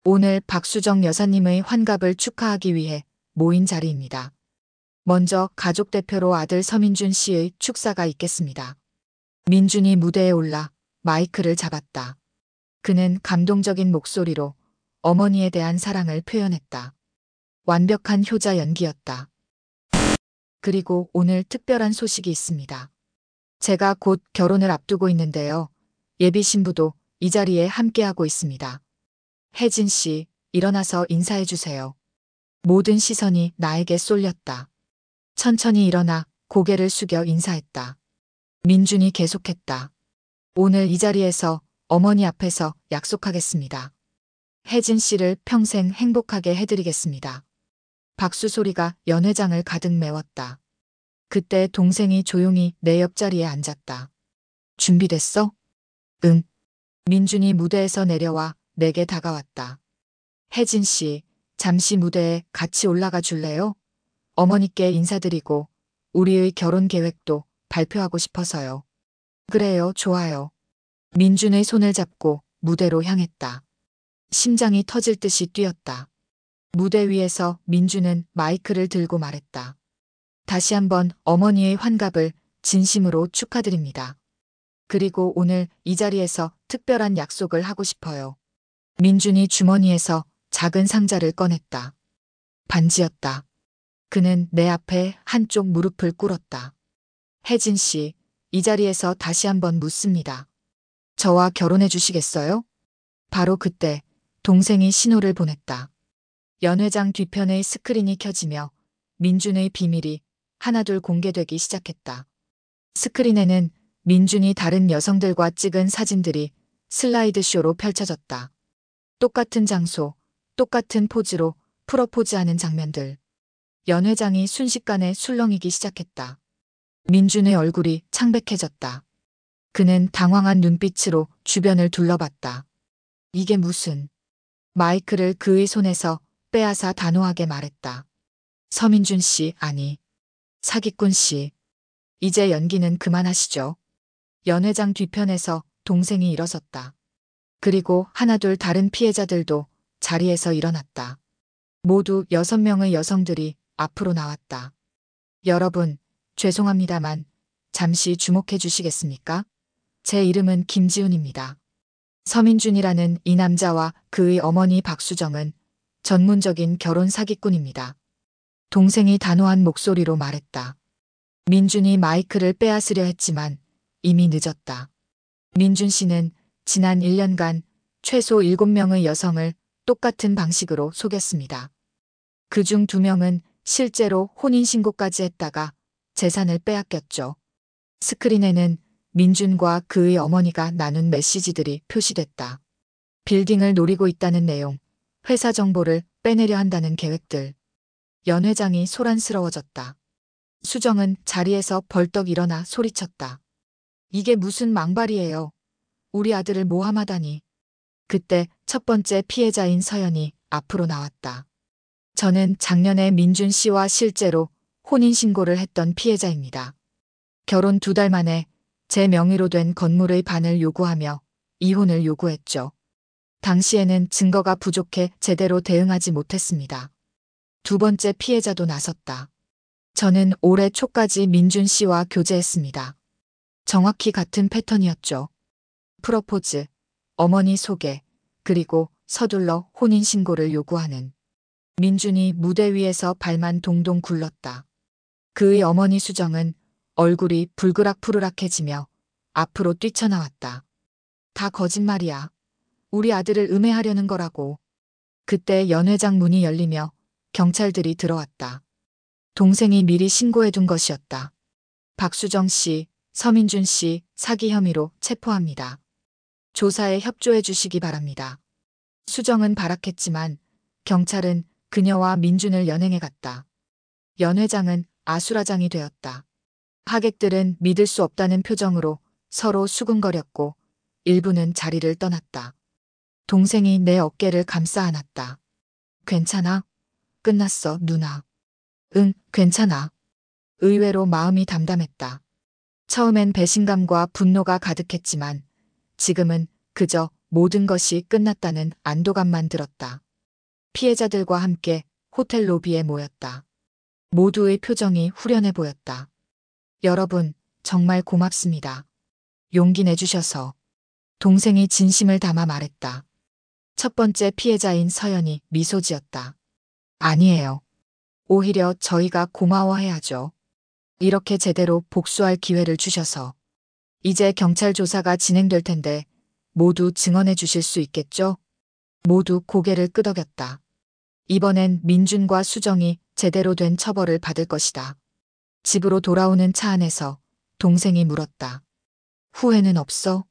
오늘 박수정 여사님의 환갑을 축하하기 위해 모인 자리입니다. 먼저 가족 대표로 아들 서민준 씨의 축사가 있겠습니다. 민준이 무대에 올라 마이크를 잡았다. 그는 감동적인 목소리로 어머니에 대한 사랑을 표현했다. 완벽한 효자 연기였다. 그리고 오늘 특별한 소식이 있습니다. 제가 곧 결혼을 앞두고 있는데요. 예비 신부도 이 자리에 함께하고 있습니다. 혜진 씨, 일어나서 인사해 주세요. 모든 시선이 나에게 쏠렸다. 천천히 일어나 고개를 숙여 인사했다. 민준이 계속했다. 오늘 이 자리에서 어머니 앞에서 약속하겠습니다. 혜진 씨를 평생 행복하게 해드리겠습니다. 박수 소리가 연회장을 가득 메웠다. 그때 동생이 조용히 내 옆자리에 앉았다. 준비됐어? 응. 민준이 무대에서 내려와 내게 다가왔다. 혜진 씨, 잠시 무대에 같이 올라가 줄래요? 어머니께 인사드리고 우리의 결혼 계획도 발표하고 싶어서요. 그래요, 좋아요. 민준의 손을 잡고 무대로 향했다. 심장이 터질 듯이 뛰었다. 무대 위에서 민준은 마이크를 들고 말했다. 다시 한번 어머니의 환갑을 진심으로 축하드립니다. 그리고 오늘 이 자리에서 특별한 약속을 하고 싶어요. 민준이 주머니에서 작은 상자를 꺼냈다. 반지였다. 그는 내 앞에 한쪽 무릎을 꿇었다. 혜진 씨, 이 자리에서 다시 한번 묻습니다. 저와 결혼해 주시겠어요? 바로 그때 동생이 신호를 보냈다. 연회장 뒤편의 스크린이 켜지며 민준의 비밀이 하나둘 공개되기 시작했다. 스크린에는 민준이 다른 여성들과 찍은 사진들이 슬라이드쇼로 펼쳐졌다. 똑같은 장소, 똑같은 포즈로 프러포즈하는 장면들. 연회장이 순식간에 술렁이기 시작했다. 민준의 얼굴이 창백해졌다. 그는 당황한 눈빛으로 주변을 둘러봤다. 이게 무슨... 마이크를 그의 손에서 빼앗아 단호하게 말했다. 서민준 씨, 아니. 사기꾼 씨. 이제 연기는 그만하시죠. 연회장 뒤편에서 동생이 일어섰다. 그리고 하나둘 다른 피해자들도 자리에서 일어났다. 모두 6명의 여성들이 앞으로 나왔다. 여러분, 죄송합니다만 잠시 주목해 주시겠습니까? 제 이름은 김지훈입니다. 서민준이라는 이 남자와 그의 어머니 박수정은 전문적인 결혼 사기꾼입니다. 동생이 단호한 목소리로 말했다. 민준이 마이크를 빼앗으려 했지만 이미 늦었다. 민준 씨는 지난 1년간 최소 7명의 여성을 똑같은 방식으로 속였습니다. 그중 2명은 실제로 혼인신고까지 했다가 재산을 빼앗겼죠. 스크린에는 민준과 그의 어머니가 나눈 메시지들이 표시됐다. 빌딩을 노리고 있다는 내용, 회사 정보를 빼내려 한다는 계획들. 연 회장이 소란스러워졌다. 수정은 자리에서 벌떡 일어나 소리쳤다. 이게 무슨 망발이에요. 우리 아들을 모함하다니. 그때 첫 번째 피해자인 서연이 앞으로 나왔다. 저는 작년에 민준 씨와 실제로 혼인신고를 했던 피해자입니다. 결혼 2달 만에 제 명의로 된 건물의 반을 요구하며 이혼을 요구했죠. 당시에는 증거가 부족해 제대로 대응하지 못했습니다. 2번째 피해자도 나섰다. 저는 올해 초까지 민준 씨와 교제했습니다. 정확히 같은 패턴이었죠. 프러포즈, 어머니 소개, 그리고 서둘러 혼인신고를 요구하는. 민준이 무대 위에서 발만 동동 굴렀다. 그의 어머니 수정은 얼굴이 불그락푸르락해지며 앞으로 뛰쳐나왔다. 다 거짓말이야. 우리 아들을 음해하려는 거라고. 그때 연 회장 문이 열리며 경찰들이 들어왔다. 동생이 미리 신고해둔 것이었다. 박수정 씨, 서민준 씨 사기 혐의로 체포합니다. 조사에 협조해 주시기 바랍니다. 수정은 발악했지만 경찰은 그녀와 민준을 연행해 갔다. 연 회장은 아수라장이 되었다. 하객들은 믿을 수 없다는 표정으로 서로 수근거렸고 일부는 자리를 떠났다. 동생이 내 어깨를 감싸 안았다. 괜찮아? 끝났어, 누나. 응, 괜찮아. 의외로 마음이 담담했다. 처음엔 배신감과 분노가 가득했지만 지금은 그저 모든 것이 끝났다는 안도감만 들었다. 피해자들과 함께 호텔 로비에 모였다. 모두의 표정이 후련해 보였다. 여러분, 정말 고맙습니다. 용기 내주셔서. 동생이 진심을 담아 말했다. 첫 번째 피해자인 서연이 미소 지었다. 아니에요. 오히려 저희가 고마워해야죠. 이렇게 제대로 복수할 기회를 주셔서. 이제 경찰 조사가 진행될 텐데 모두 증언해 주실 수 있겠죠? 모두 고개를 끄덕였다. 이번엔 민준과 수정이 제대로 된 처벌을 받을 것이다. 집으로 돌아오는 차 안에서 동생이 물었다. 후회는 없어?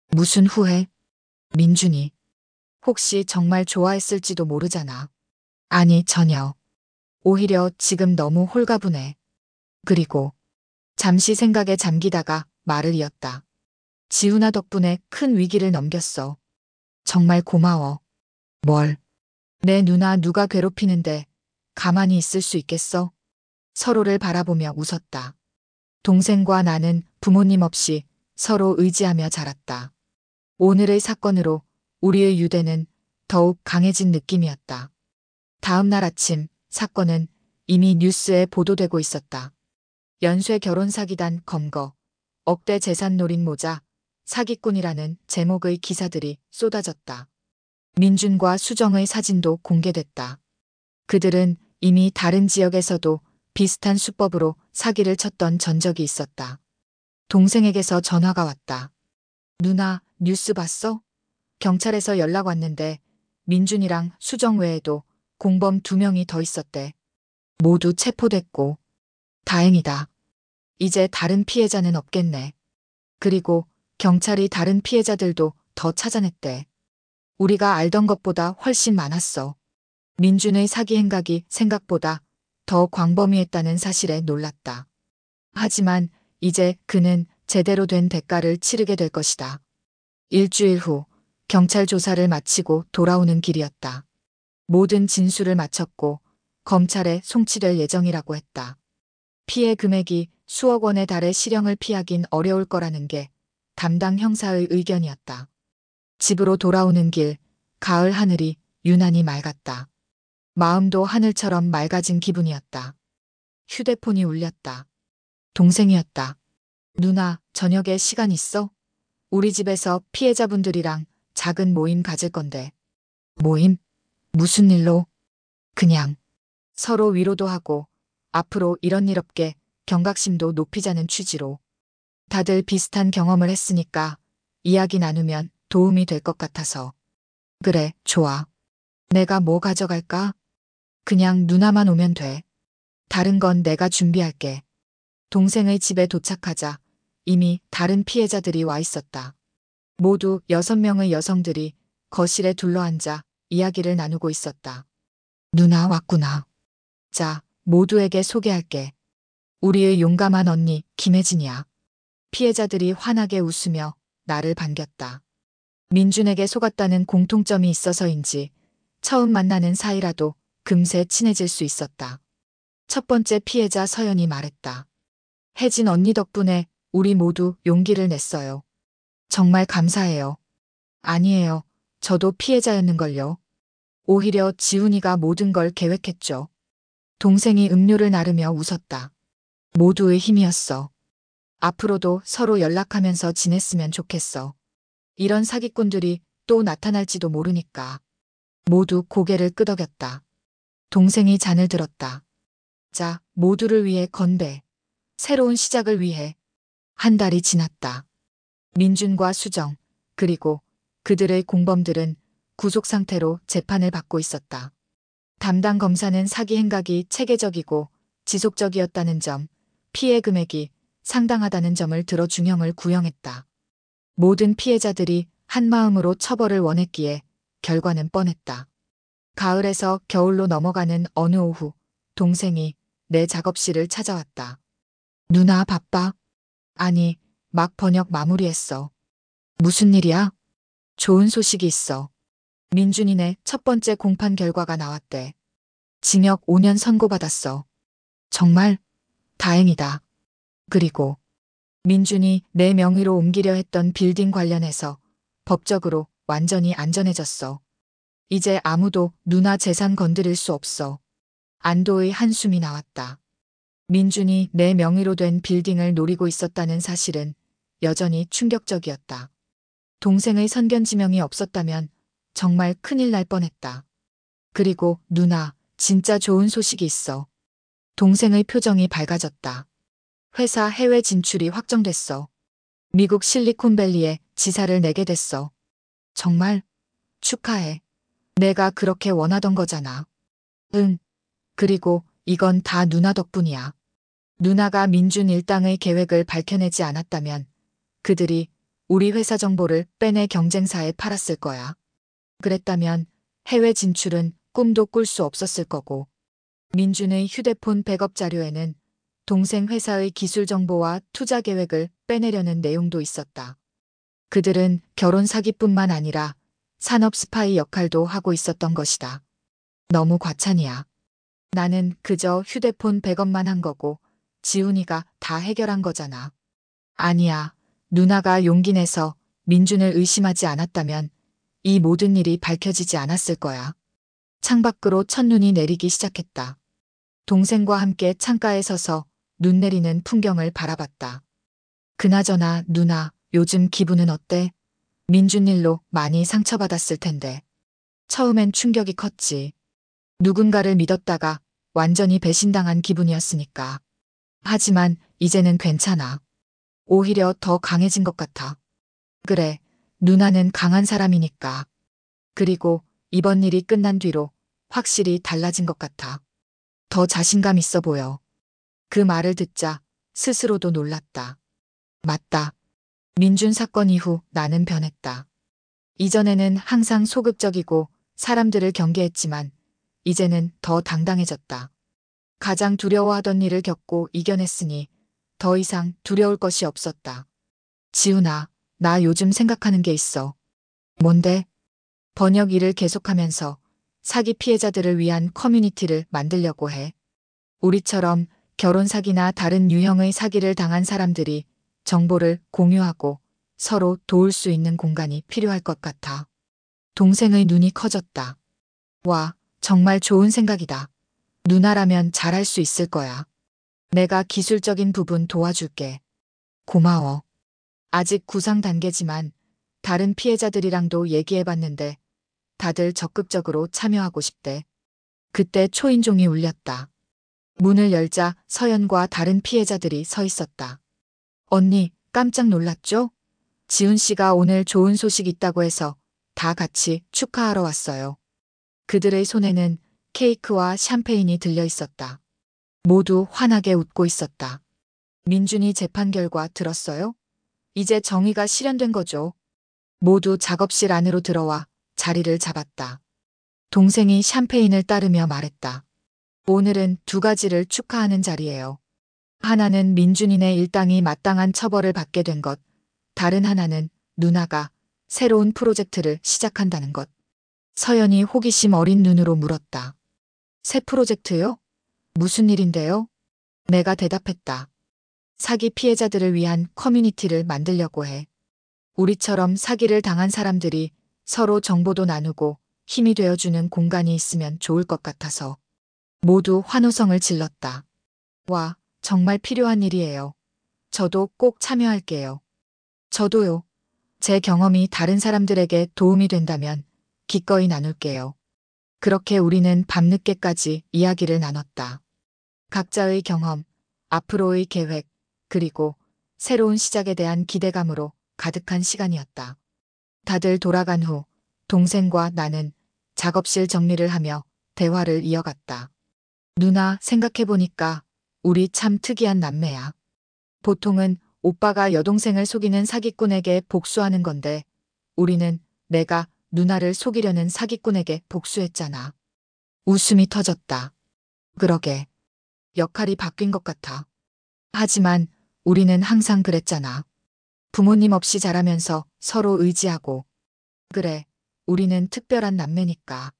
무슨 후회? 민준이. 혹시 정말 좋아했을지도 모르잖아. 아니, 전혀. 오히려 지금 너무 홀가분해. 그리고 잠시 생각에 잠기다가 말을 이었다. 지훈아 덕분에 큰 위기를 넘겼어. 정말 고마워. 뭘? 내 누나 누가 괴롭히는데 가만히 있을 수 있겠어? 서로를 바라보며 웃었다. 동생과 나는 부모님 없이 서로 의지하며 자랐다. 오늘의 사건으로 우리의 유대는 더욱 강해진 느낌이었다. 다음 날 아침 사건은 이미 뉴스에 보도되고 있었다. 연쇄 결혼 사기단 검거, 억대 재산 노린 모자, 사기꾼이라는 제목의 기사들이 쏟아졌다. 민준과 수정의 사진도 공개됐다. 그들은 이미 다른 지역에서도 비슷한 수법으로 사기를 쳤던 전적이 있었다. 동생에게서 전화가 왔다. 누나, 뉴스 봤어? 경찰에서 연락 왔는데 민준이랑 수정 외에도 공범 2명이 더 있었대. 모두 체포됐고. 다행이다. 이제 다른 피해자는 없겠네. 그리고 경찰이 다른 피해자들도 더 찾아냈대. 우리가 알던 것보다 훨씬 많았어. 민준의 사기 행각이 생각보다 더 광범위했다는 사실에 놀랐다. 하지만 이제 그는 제대로 된 대가를 치르게 될 것이다. 일주일 후 경찰 조사를 마치고 돌아오는 길이었다. 모든 진술을 마쳤고 검찰에 송치될 예정이라고 했다. 피해 금액이 수억 원에 달해 실형을 피하긴 어려울 거라는 게 담당 형사의 의견이었다. 집으로 돌아오는 길, 가을 하늘이 유난히 맑았다. 마음도 하늘처럼 맑아진 기분이었다. 휴대폰이 울렸다. 동생이었다. 누나, 저녁에 시간 있어? 우리 집에서 피해자분들이랑 작은 모임 가질 건데. 모임? 무슨 일로? 그냥 서로 위로도 하고 앞으로 이런 일 없게 경각심도 높이자는 취지로. 다들 비슷한 경험을 했으니까 이야기 나누면 도움이 될 것 같아서. 그래, 좋아. 내가 뭐 가져갈까? 그냥 누나만 오면 돼. 다른 건 내가 준비할게. 동생의 집에 도착하자 이미 다른 피해자들이 와 있었다. 모두 6명의 여성들이 거실에 둘러앉아 이야기를 나누고 있었다. 누나 왔구나. 자, 모두에게 소개할게. 우리의 용감한 언니 김혜진이야. 피해자들이 환하게 웃으며 나를 반겼다. 민준에게 속았다는 공통점이 있어서인지 처음 만나는 사이라도 금세 친해질 수 있었다. 첫 번째 피해자 서연이 말했다. 혜진 언니 덕분에 우리 모두 용기를 냈어요. 정말 감사해요. 아니에요. 저도 피해자였는걸요. 오히려 지훈이가 모든 걸 계획했죠. 동생이 음료를 나르며 웃었다. 모두의 힘이었어. 앞으로도 서로 연락하면서 지냈으면 좋겠어. 이런 사기꾼들이 또 나타날지도 모르니까. 모두 고개를 끄덕였다. 동생이 잔을 들었다. 자, 모두를 위해 건배. 새로운 시작을 위해. 한 달이 지났다. 민준과 수정, 그리고 그들의 공범들은 구속 상태로 재판을 받고 있었다. 담당 검사는 사기 행각이 체계적이고 지속적이었다는 점, 피해 금액이 상당하다는 점을 들어 중형을 구형했다. 모든 피해자들이 한마음으로 처벌을 원했기에 결과는 뻔했다. 가을에서 겨울로 넘어가는 어느 오후, 동생이 내 작업실을 찾아왔다. 누나 바빠? 아니, 막 번역 마무리했어. 무슨 일이야? 좋은 소식이 있어. 민준이네 첫 번째 공판 결과가 나왔대. 징역 5년 선고받았어. 정말? 다행이다. 그리고 민준이 내 명의로 옮기려 했던 빌딩 관련해서 법적으로 완전히 안전해졌어. 이제 아무도 누나 재산 건드릴 수 없어. 안도의 한숨이 나왔다. 민준이 내 명의로 된 빌딩을 노리고 있었다는 사실은 여전히 충격적이었다. 동생의 선견지명이 없었다면 정말 큰일 날 뻔했다. 그리고 누나, 진짜 좋은 소식이 있어. 동생의 표정이 밝아졌다. 회사 해외 진출이 확정됐어. 미국 실리콘밸리에 지사를 내게 됐어. 정말? 축하해. 내가 그렇게 원하던 거잖아. 응. 그리고 이건 다 누나 덕분이야. 누나가 민준 일당의 계획을 밝혀내지 않았다면 그들이 우리 회사 정보를 빼내 경쟁사에 팔았을 거야. 그랬다면 해외 진출은 꿈도 꿀 수 없었을 거고. 민준의 휴대폰 백업 자료에는 동생 회사의 기술 정보와 투자 계획을 빼내려는 내용도 있었다. 그들은 결혼 사기뿐만 아니라 산업 스파이 역할도 하고 있었던 것이다. 너무 과찬이야. 나는 그저 휴대폰 백업만 한 거고 지훈이가 다 해결한 거잖아. 아니야. 누나가 용기 내서 민준을 의심하지 않았다면 이 모든 일이 밝혀지지 않았을 거야. 창밖으로 첫눈이 내리기 시작했다. 동생과 함께 창가에 서서 눈 내리는 풍경을 바라봤다. 그나저나 누나, 요즘 기분은 어때? 민준 일로 많이 상처받았을 텐데. 처음엔 충격이 컸지. 누군가를 믿었다가 완전히 배신당한 기분이었으니까. 하지만 이제는 괜찮아. 오히려 더 강해진 것 같아. 그래, 누나는 강한 사람이니까. 그리고 이번 일이 끝난 뒤로 확실히 달라진 것 같아. 더 자신감 있어 보여. 그 말을 듣자 스스로도 놀랐다. 맞다. 민준 사건 이후 나는 변했다. 이전에는 항상 소극적이고 사람들을 경계했지만 이제는 더 당당해졌다. 가장 두려워하던 일을 겪고 이겨냈으니 더 이상 두려울 것이 없었다. 지훈아, 나 요즘 생각하는 게 있어. 뭔데? 번역 일을 계속하면서 사기 피해자들을 위한 커뮤니티를 만들려고 해. 우리처럼 결혼 사기나 다른 유형의 사기를 당한 사람들이 정보를 공유하고 서로 도울 수 있는 공간이 필요할 것 같아. 동생의 눈이 커졌다. 와, 정말 좋은 생각이다. 누나라면 잘할 수 있을 거야. 내가 기술적인 부분 도와줄게. 고마워. 아직 구상 단계지만 다른 피해자들이랑도 얘기해봤는데 다들 적극적으로 참여하고 싶대. 그때 초인종이 울렸다. 문을 열자 서연과 다른 피해자들이 서 있었다. 언니, 깜짝 놀랐죠? 지훈 씨가 오늘 좋은 소식 있다고 해서 다 같이 축하하러 왔어요. 그들의 손에는 케이크와 샴페인이 들려 있었다. 모두 환하게 웃고 있었다. 민준이 재판 결과 들었어요? 이제 정의가 실현된 거죠. 모두 작업실 안으로 들어와 자리를 잡았다. 동생이 샴페인을 따르며 말했다. 오늘은 두 가지를 축하하는 자리예요. 하나는 민준이네 일당이 마땅한 처벌을 받게 된 것, 다른 하나는 누나가 새로운 프로젝트를 시작한다는 것. 서연이 호기심 어린 눈으로 물었다. 새 프로젝트요? 무슨 일인데요? 내가 대답했다. 사기 피해자들을 위한 커뮤니티를 만들려고 해. 우리처럼 사기를 당한 사람들이 서로 정보도 나누고 힘이 되어주는 공간이 있으면 좋을 것 같아서. 모두 환호성을 질렀다. 와, 정말 필요한 일이에요. 저도 꼭 참여할게요. 저도요. 제 경험이 다른 사람들에게 도움이 된다면 기꺼이 나눌게요. 그렇게 우리는 밤늦게까지 이야기를 나눴다. 각자의 경험, 앞으로의 계획, 그리고 새로운 시작에 대한 기대감으로 가득한 시간이었다. 다들 돌아간 후 동생과 나는 작업실 정리를 하며 대화를 이어갔다. 누나, 생각해보니까 우리 참 특이한 남매야. 보통은 오빠가 여동생을 속이는 사기꾼에게 복수하는 건데 우리는 내가 누나를 속이려는 사기꾼에게 복수했잖아. 웃음이 터졌다. 그러게. 역할이 바뀐 것 같아. 하지만 우리는 항상 그랬잖아. 부모님 없이 자라면서 서로 의지하고. 그래, 우리는 특별한 남매니까.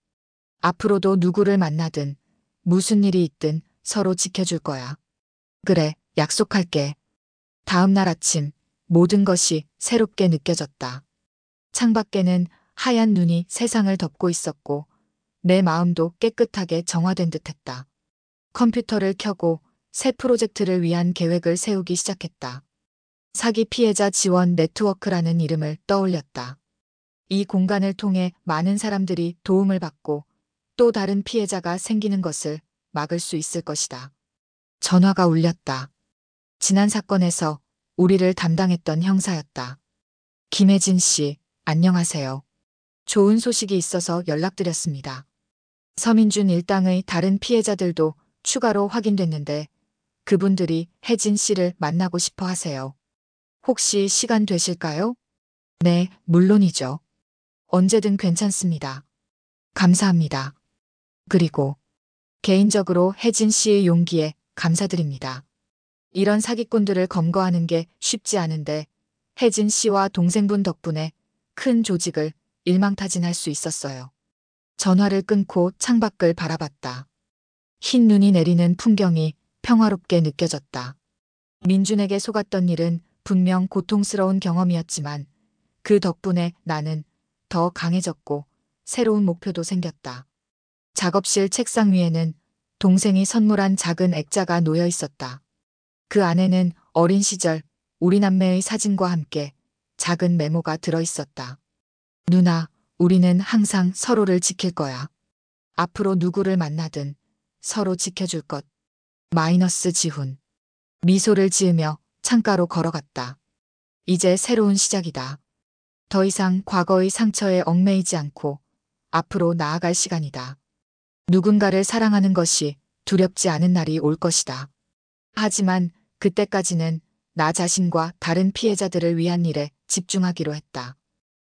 앞으로도 누구를 만나든 무슨 일이 있든 서로 지켜줄 거야. 그래, 약속할게. 다음 날 아침 모든 것이 새롭게 느껴졌다. 창밖에는 하얀 눈이 세상을 덮고 있었고 내 마음도 깨끗하게 정화된 듯했다. 컴퓨터를 켜고 새 프로젝트를 위한 계획을 세우기 시작했다. 사기 피해자 지원 네트워크라는 이름을 떠올렸다. 이 공간을 통해 많은 사람들이 도움을 받고 또 다른 피해자가 생기는 것을 막을 수 있을 것이다. 전화가 울렸다. 지난 사건에서 우리를 담당했던 형사였다. 김혜진 씨, 안녕하세요. 좋은 소식이 있어서 연락드렸습니다. 서민준 일당의 다른 피해자들도 추가로 확인됐는데 그분들이 혜진 씨를 만나고 싶어 하세요. 혹시 시간 되실까요? 네, 물론이죠. 언제든 괜찮습니다. 감사합니다. 그리고 개인적으로 혜진 씨의 용기에 감사드립니다. 이런 사기꾼들을 검거하는 게 쉽지 않은데 혜진 씨와 동생분 덕분에 큰 조직을 일망타진할 수 있었어요. 전화를 끊고 창밖을 바라봤다. 흰 눈이 내리는 풍경이 평화롭게 느껴졌다. 민준에게 속았던 일은 분명 고통스러운 경험이었지만 그 덕분에 나는 더 강해졌고 새로운 목표도 생겼다. 작업실 책상 위에는 동생이 선물한 작은 액자가 놓여 있었다. 그 안에는 어린 시절 우리 남매의 사진과 함께 작은 메모가 들어 있었다. 누나, 우리는 항상 서로를 지킬 거야. 앞으로 누구를 만나든 서로 지켜줄 것. 마이너스 지훈. 미소를 지으며 창가로 걸어갔다. 이제 새로운 시작이다. 더 이상 과거의 상처에 얽매이지 않고 앞으로 나아갈 시간이다. 누군가를 사랑하는 것이 두렵지 않은 날이 올 것이다. 하지만 그때까지는 나 자신과 다른 피해자들을 위한 일에 집중하기로 했다.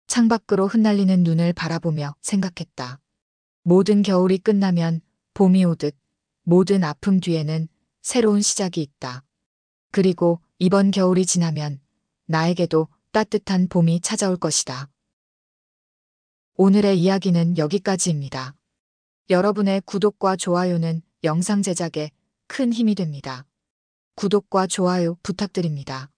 창밖으로 흩날리는 눈을 바라보며 생각했다. 모든 겨울이 끝나면 봄이 오듯 모든 아픔 뒤에는 새로운 시작이 있다. 그리고 이번 겨울이 지나면 나에게도 따뜻한 봄이 찾아올 것이다. 오늘의 이야기는 여기까지입니다. 여러분의 구독과 좋아요는 영상 제작에 큰 힘이 됩니다. 구독과 좋아요 부탁드립니다.